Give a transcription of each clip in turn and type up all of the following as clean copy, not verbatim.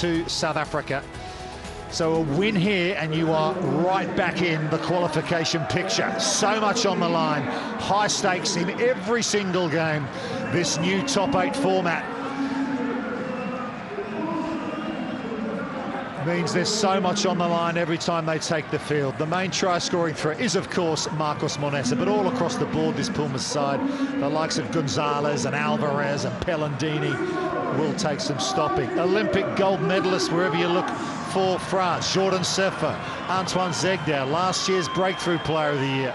to South Africa. So a win here and you are right back in the qualification picture. So much on the line, high stakes in every single game, this new top 8 format. Means there's so much on the line every time they take the field. The main try-scoring threat is, of course, Marcos Moneta, but all across the board, this Pumas side, the likes of Gonzalez and Alvarez and Pellandini will take some stopping. Olympic gold medalists wherever you look for France. Jordan Sefo, Antoine Zegdar, last year's breakthrough player of the year.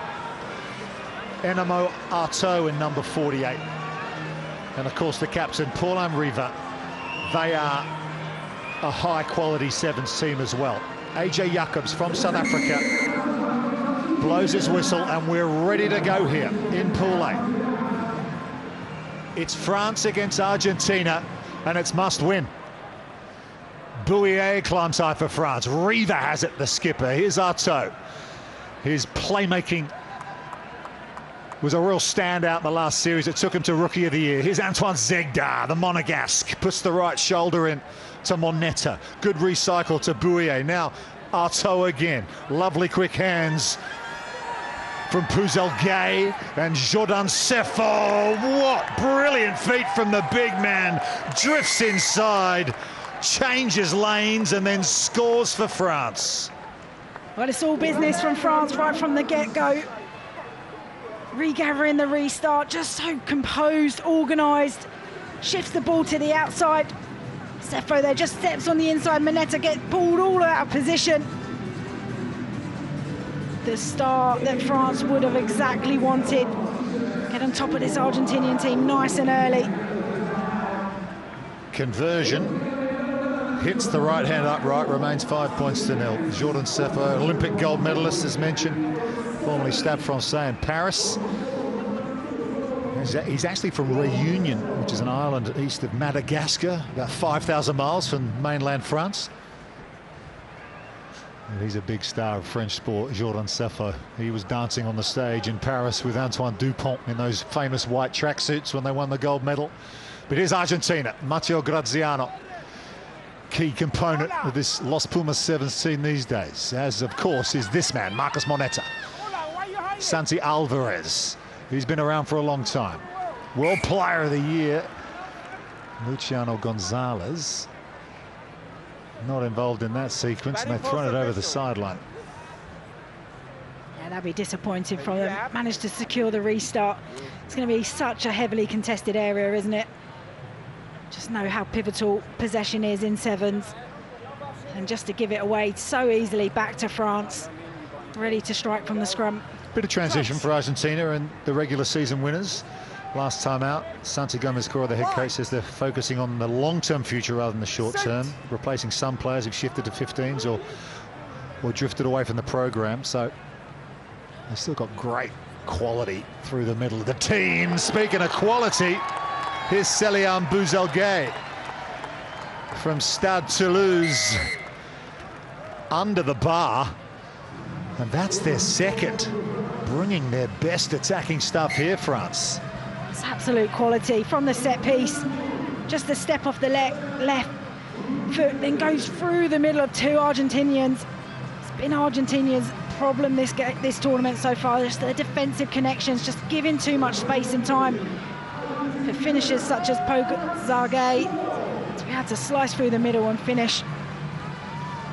Enamo Artaud in number 48. And, of course, the captain, Paul Riva. They are a high-quality sevens team as well. AJ Jacobs from South Africa blows his whistle and we're ready to go here in Pool A. It's France against Argentina and it's must win. Bouillet climbs high for France. Riva has it, the skipper. Here's Artaud. His playmaking was a real standout in the last series. It took him to Rookie of the Year. Here's Antoine Zegdar, the Monegasque. Puts the right shoulder in to Moneta. Good recycle to Bouillet. Now Artaud again. Lovely quick hands from Puzelgay and Jordan Sefo. What brilliant feet from the big man. Drifts inside, changes lanes and then scores for France. Well, it's all business from France right from the get-go. Regathering the restart, just so composed, organised. Shifts the ball to the outside. Sefo there just steps on the inside. Moneta gets pulled all out of position. The start that France would have exactly wanted. Get on top of this Argentinian team nice and early. Conversion. Hits the right hand upright, remains 5 points to 0. Jordan Sefo, Olympic gold medalist as mentioned. Formerly Stade Francais in Paris. He's actually from Réunion, which is an island east of Madagascar, about 5,000 miles from mainland France. And he's a big star of French sport, Jordan Sefo. He was dancing on the stage in Paris with Antoine Dupont in those famous white tracksuits when they won the gold medal. But here's Argentina, Matteo Graziano. Key component of this Los Pumas Sevens team these days, as of course is this man, Marcos Moneta. Santi Alvarez, he's been around for a long time. World Player of the Year, Luciano Gonzalez. Not involved in that sequence, and they've thrown it over the sideline. Yeah, that'd be disappointing from them. Managed to secure the restart. It's going to be such a heavily contested area, isn't it? Just know how pivotal possession is in sevens. And just to give it away so easily back to France. Ready to strike from the scrum. Bit of transition for Argentina and the regular season winners. Last time out, Santi Gomez-Cora, the head coach, says they're focusing on the long-term future rather than the short-term, replacing some players who've shifted to 15s or drifted away from the program. So they've still got great quality through the middle of the team. Speaking of quality, here's Célian Puzelgay from Stade Toulouse. Under the bar. And that's their second, bringing their best attacking stuff here, France. It's absolute quality from the set piece. Just a step off the left foot, then goes through the middle of two Argentinians. It's been Argentina's problem this tournament so far, just the defensive connections, just giving too much space and time for finishers such as Puzelgay to be able to slice through the middle and finish.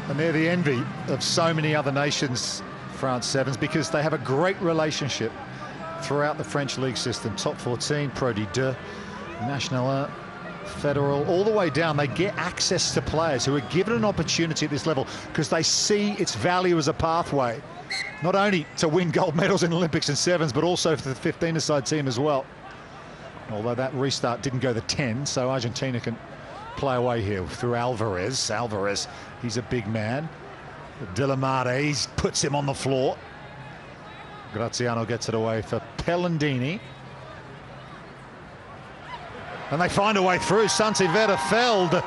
And they're the envy of so many other nations, France Sevens, because they have a great relationship throughout the French league system. Top 14, Pro D2, National 1, Federal, all the way down. They get access to players who are given an opportunity at this level because they see its value as a pathway, not only to win gold medals in Olympics and sevens, but also for the 15-a-side team as well. Although that restart didn't go the 10, so Argentina can play away here through Alvarez. Alvarez, he's a big man. Delamare, he puts him on the floor. Graziano gets it away for Pellandini. And they find a way through. Santi Verafeld,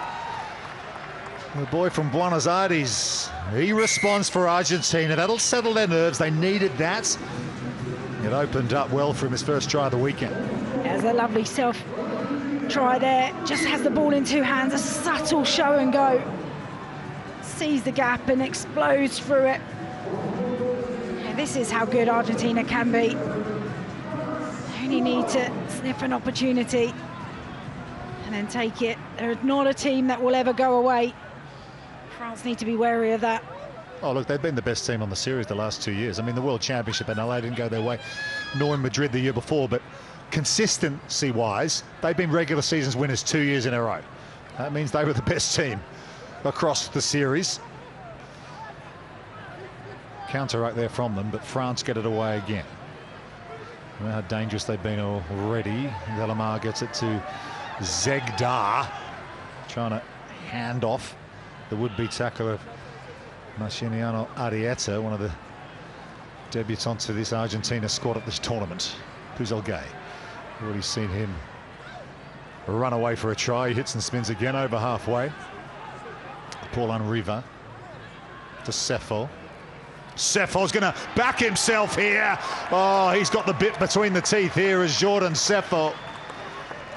the boy from Buenos Aires, he responds for Argentina. That'll settle their nerves. They needed that. It opened up well for him, his first try of the weekend. There's a lovely self try there. Just has the ball in two hands. A subtle show and go. sees the gap and explodes through it. Yeah, this is how good Argentina can be. They only need to sniff an opportunity and then take it. They're not a team that will ever go away. France need to be wary of that. Oh, look, they've been the best team on the series the last 2 years. I mean, the World Championship in LA didn't go their way, nor in Madrid the year before, but consistency-wise, they've been regular seasons winners 2 years in a row. That means they were the best team across the series. Counter right there from them, but France get it away again. Remember how dangerous they've been already. Delamare gets it to Zegdar, trying to hand off the would-be tackler of Massimiliano Arrieta, one of the debutants for this Argentina squad at this tournament. Puzel Gay, already seen him run away for a try. He hits and spins again over halfway. Paul Riva to Sefo. Sefo's going to back himself here. Oh, he's got the bit between the teeth here as Jordan Sefo.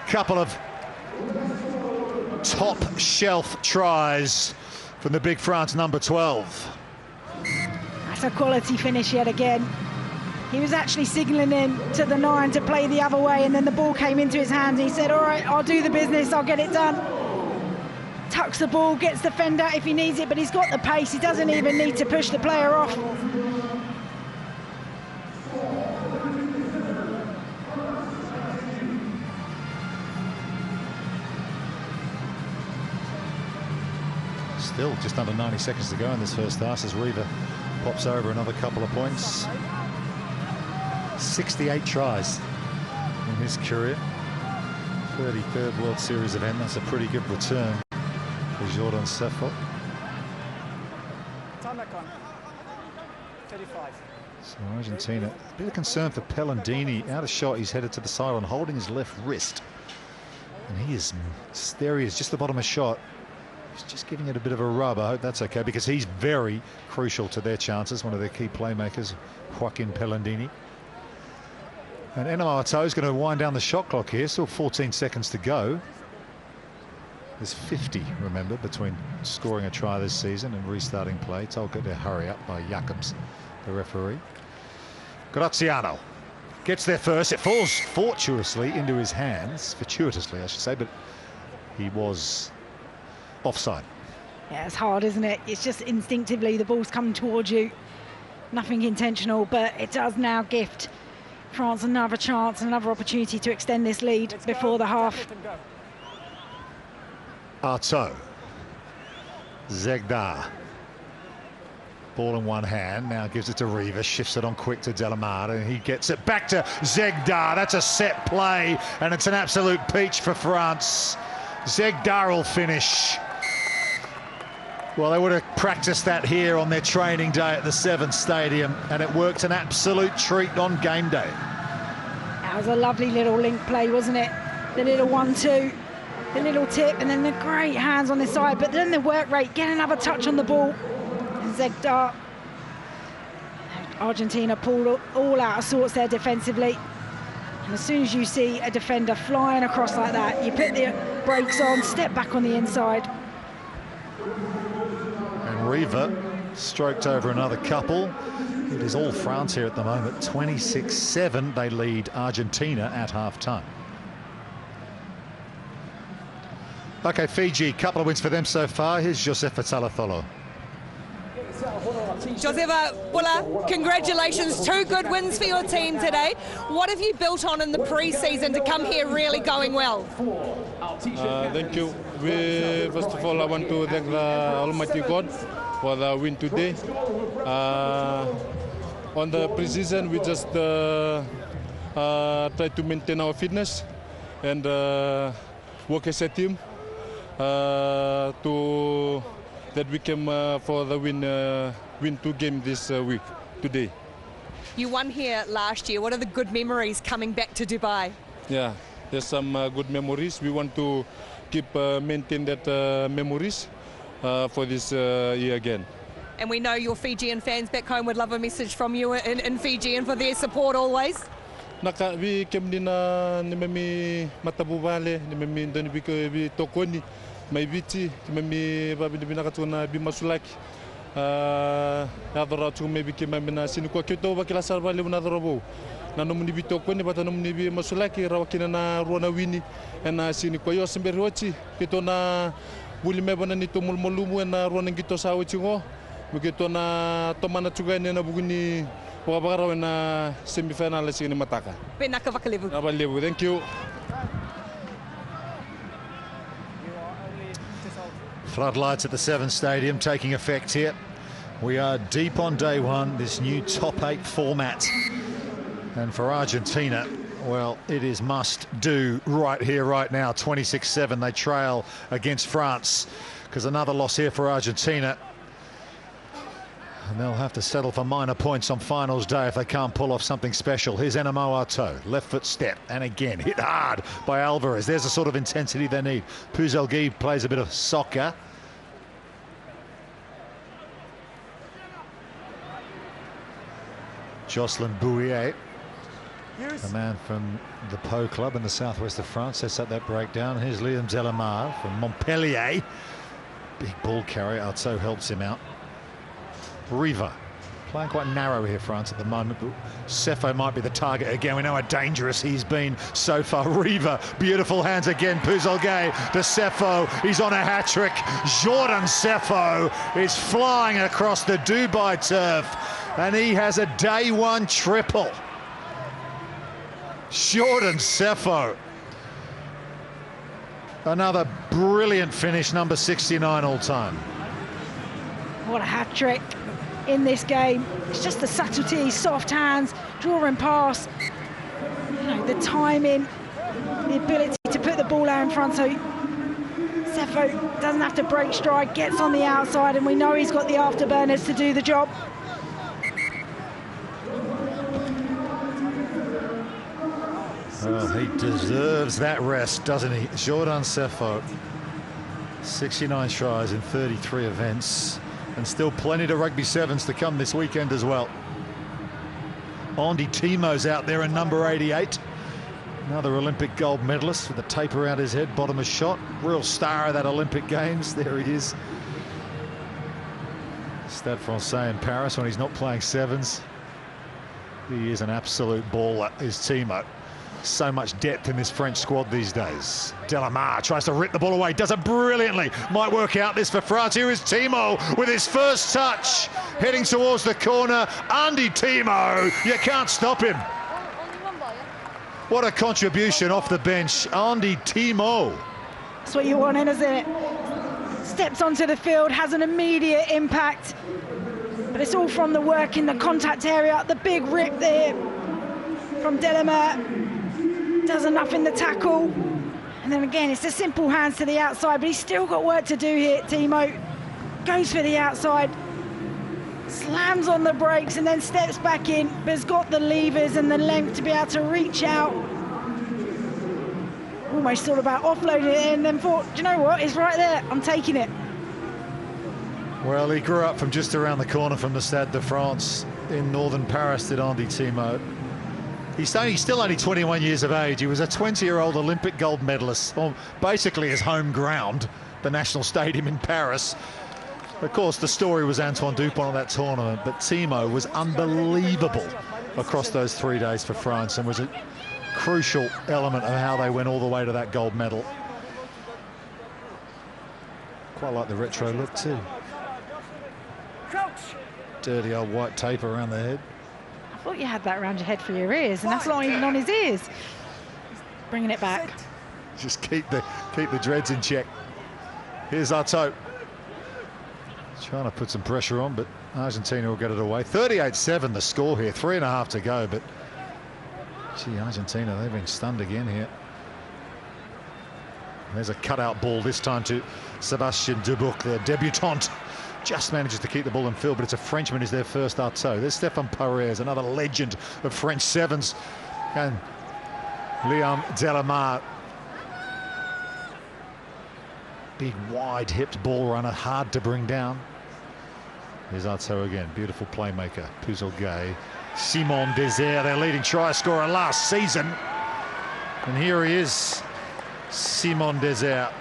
Couple of top shelf tries from the big France number 12. That's a quality finish yet again. He was actually signalling in to the 9 to play the other way, and then the ball came into his hands. He said, all right, I'll do the business, I'll get it done. Tucks the ball, gets the fender if he needs it, but he's got the pace. He doesn't even need to push the player off. Still just under 90 seconds to go in this first half as Riva pops over another couple of points. 68 tries in his career. 33rd World Series event. That's a pretty good return for Jordan Sefo. Time back on. 35. So Argentina, a bit of concern for Pellandini. Out of shot, he's headed to the sideline, holding his left wrist. And he is, there he is, just the bottom of shot. He's just giving it a bit of a rub. I hope that's okay, because he's very crucial to their chances, one of their key playmakers, Joaquin Pellandini. And Enamato is going to wind down the shot clock here. Still 14 seconds to go. There's 50, remember, between scoring a try this season and restarting play. Told to hurry up by Jacobs, the referee. Graziano gets there first. It falls fortuitously into his hands. Fortuitously, I should say, but he was offside. Yeah, it's hard, isn't it? It's just instinctively the ball's coming towards you. Nothing intentional, but it does now gift France another chance, another opportunity to extend this lead before the half. Artaud. Zegdar. Ball in one hand, now gives it to Riva, shifts it on quick to Delamare, and he gets it back to Zegdar. That's a set play, and it's an absolute peach for France. Zegdar will finish. Well, they would have practiced that here on their training day at the Seven Stadium, and it worked an absolute treat on game day. That was a lovely little link play, wasn't it? The little 1-2, the little tip, and then the great hands on the side, but then the work rate, get another touch on the ball. And Zegdar, Argentina pulled all out of sorts there defensively. And as soon as you see a defender flying across like that, you put the brakes on, step back on the inside. Riva stroked over another couple. It is all France here at the moment. 26-7, they lead Argentina at half-time. Okay, Fiji, couple of wins for them so far. Here's Josefa Talatholo. Josefa, Bula, congratulations. 2 good wins for your team today. What have you built on in the pre-season to come here really going well? Thank you. First of all, I want to thank the Almighty God for the win today. On the pre-season, we just try to maintain our fitness and work as a team to that we came for the win 2 games this week today. You won here last year. What are the good memories coming back to Dubai? Yeah, there's some good memories. We want to keep maintain that memories for this year again. And we know your Fijian fans back home would love a message from you in Fiji and for their support always. Naka vi kem dina ni mami matabubale ni mami ndani bi tokoni may biti mami babi binakatuna bimasulaki adora tu maybe ki mamina sini ko kito ba kila sarba le na dorobo na no muni bito ko ni bata no muni bi masulaki rawakina na ruana wini na sini ko yo sember rochi kito na buli mebana ni to mulmulumu na ruana ngito sawo chingo mugito na tomana tuga ni na buguni ko bagara na semifinal sini mataka Penaka vakalevu. Abalevu, thank you. Floodlights at the Seven Stadium taking effect here. We are deep on day one, this new top 8 format. And for Argentina, well, it is must do right here, right now. 26-7, they trail against France, because another loss here for Argentina. And they'll have to settle for minor points on finals day if they can't pull off something special. Here's Enamo Arto, left foot step, and again hit hard by Alvarez. There's the sort of intensity they need. Puzelgi plays a bit of soccer. Jocelyn Bouillet, a man from the Po Club in the southwest of France, sets up that breakdown. Here's Liam Delamare from Montpellier. Big ball carrier, Arto helps him out. Riva playing quite narrow here, France, at the moment, but Sefo might be the target again. We know how dangerous he's been so far. Riva, beautiful hands again. Puzelgi to Sefo. He's on a hat-trick. Jordan Sefo is flying across the Dubai turf, and he has a day one triple. Jordan Sefo. Another brilliant finish, number 69 all time. What a hat-trick in this game. It's just the subtlety, soft hands, drawing pass, you know, the timing, the ability to put the ball out in front, so Sefo doesn't have to break stride, gets on the outside, and we know he's got the afterburners to do the job. Well, he deserves that rest, doesn't he? Jordan Sefo, 69 tries in 33 events. And still plenty to rugby sevens to come this weekend as well. Andy Timo's out there in number 88. Another Olympic gold medalist with a tape around his head, bottom of shot. Real star of that Olympic Games. There he is. Stade Francais in Paris when he's not playing sevens. He is an absolute baller, is Timo. So much depth in this French squad these days. Delamare tries to rip the ball away, does it brilliantly. Might work out this for France. Here is Timo with his first touch, heading towards the corner. Andy Timo, you can't stop him. What a contribution off the bench, Andy Timo. That's what you want, isn't it? Steps onto the field, has an immediate impact, but it's all from the work in the contact area. The big rip there from Delamare. Does enough in the tackle, and then again it's the simple hands to the outside, but he's still got work to do here. Timo goes for the outside, slams on the brakes, and then steps back in, but has got the levers and the length to be able to reach out. Almost thought about offloading it and then thought, do you know what, it's right there, I'm taking it. Well, he grew up from just around the corner from the Stade de France in northern Paris, did Andy Timo. He's still only 21 years of age. He was a 20-year-old Olympic gold medalist on basically his home ground, the National Stadium in Paris. Of course, the story was Antoine Dupont at that tournament, but Timo was unbelievable across those 3 days for France and was a crucial element of how they went all the way to that gold medal. Quite like the retro look too. Dirty old white tape around the head. I thought you had that around your head for your ears, and that's not even on his ears. Bringing it back. Just keep the dreads in check. Here's Arto. Trying to put some pressure on, but Argentina will get it away. 38-7 the score here, 3.5 to go, but gee, Argentina, they've been stunned again here. And there's a cutout ball this time to Sébastien Dubuc, their debutant. Just manages to keep the ball in field, but it's a Frenchman who's their first Arto. There's Stéphane Paredes, another legend of French sevens. And Liam Delamare. Big wide-hipped ball runner, hard to bring down. Here's Arto again, beautiful playmaker. Puzelgi, Simon Desert, their leading try scorer last season. And here he is, Simon Desert.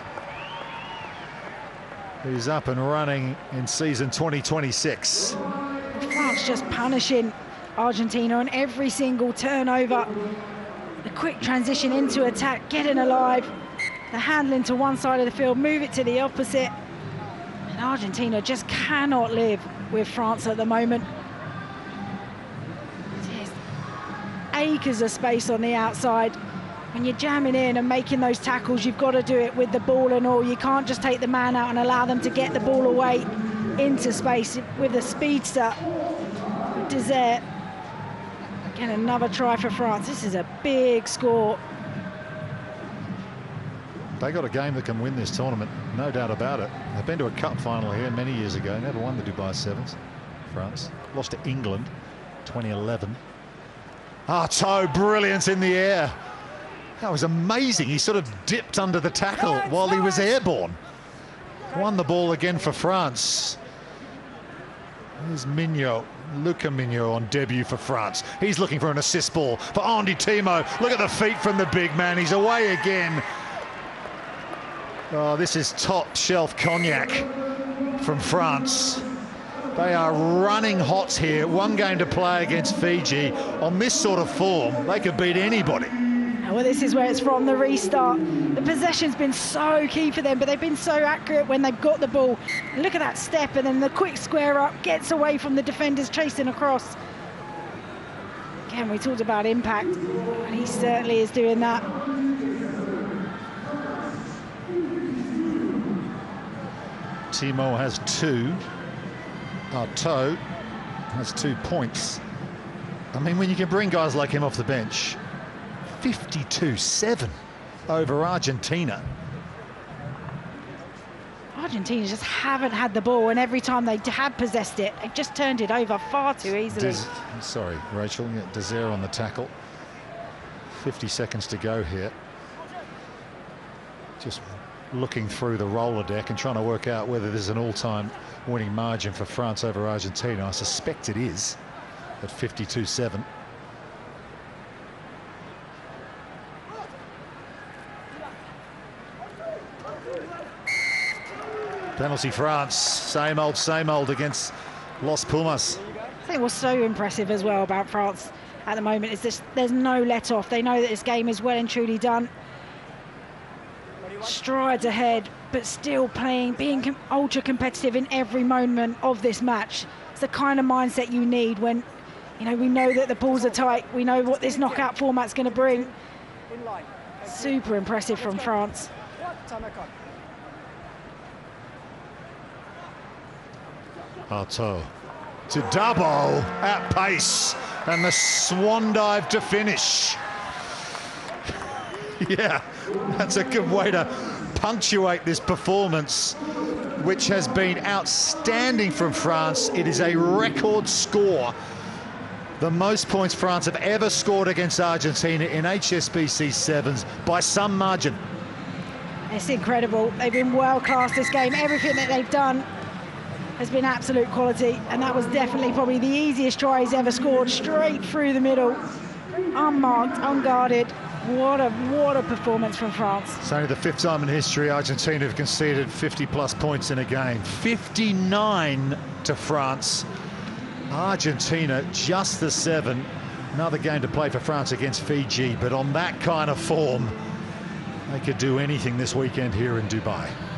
who's up and running in season 2026. France just punishing Argentina on every single turnover. The quick transition into attack, getting alive, the handling to one side of the field, move it to the opposite. And Argentina just cannot live with France at the moment. There's acres of space on the outside. When you're jamming in and making those tackles, you've got to do it with the ball and all. You can't just take the man out and allow them to get the ball away into space with a speedster. Desert. Again, another try for France. This is a big score. They got a game that can win this tournament, no doubt about it. They've been to a cup final here many years ago, never won the Dubai Sevens. France lost to England 2011. Toe, brilliant in the air. That was amazing. He sort of dipped under the tackle while he was airborne. Won the ball again for France. There's Mignot, Luca Mignot on debut for France. He's looking for an assist ball for Andy Timo. Look at the feet from the big man. He's away again. Oh, this is top shelf cognac from France. They are running hot here. One game to play against Fiji. On this sort of form, they could beat anybody. Well, this is where it's from, the restart. The possession's been so key for them, but they've been so accurate when they've got the ball. And look at that step, and then the quick square up, gets away from the defenders chasing across. Again, we talked about impact, and he certainly is doing that. Timo has 2. Toe has 2 points. I mean, when you can bring guys like him off the bench, 52-7 over Argentina. Argentina just haven't had the ball, and every time they have possessed it, they've just turned it over far too easily. Sorry, Rachel, Desert on the tackle. 50 seconds to go here. Just looking through the roller deck and trying to work out whether there's an all-time winning margin for France over Argentina. I suspect it is at 52-7. Penalty France, same old against Los Pumas. I think what's so impressive as well about France at the moment is this: there's no let off. They know that this game is well and truly done. Strides ahead, but still playing, being ultra competitive in every moment of this match. It's the kind of mindset you need when, you know, we know that the pools are tight. We know what this knockout format's going to bring. Super impressive from France. Artaud to double at pace, and the swan dive to finish. Yeah, that's a good way to punctuate this performance, which has been outstanding from France. It is a record score, the most points France have ever scored against Argentina in HSBC Sevens by some margin. It's incredible. They've been world class this game. Everything that they've done has been absolute quality, and that was definitely probably the easiest try he's ever scored, straight through the middle, unmarked, unguarded. What a performance from France. It's only the 5th time in history Argentina have conceded 50+ points in a game. 59 to France. Argentina just the 7. Another game to play for France against Fiji, but on that kind of form, they could do anything this weekend here in Dubai.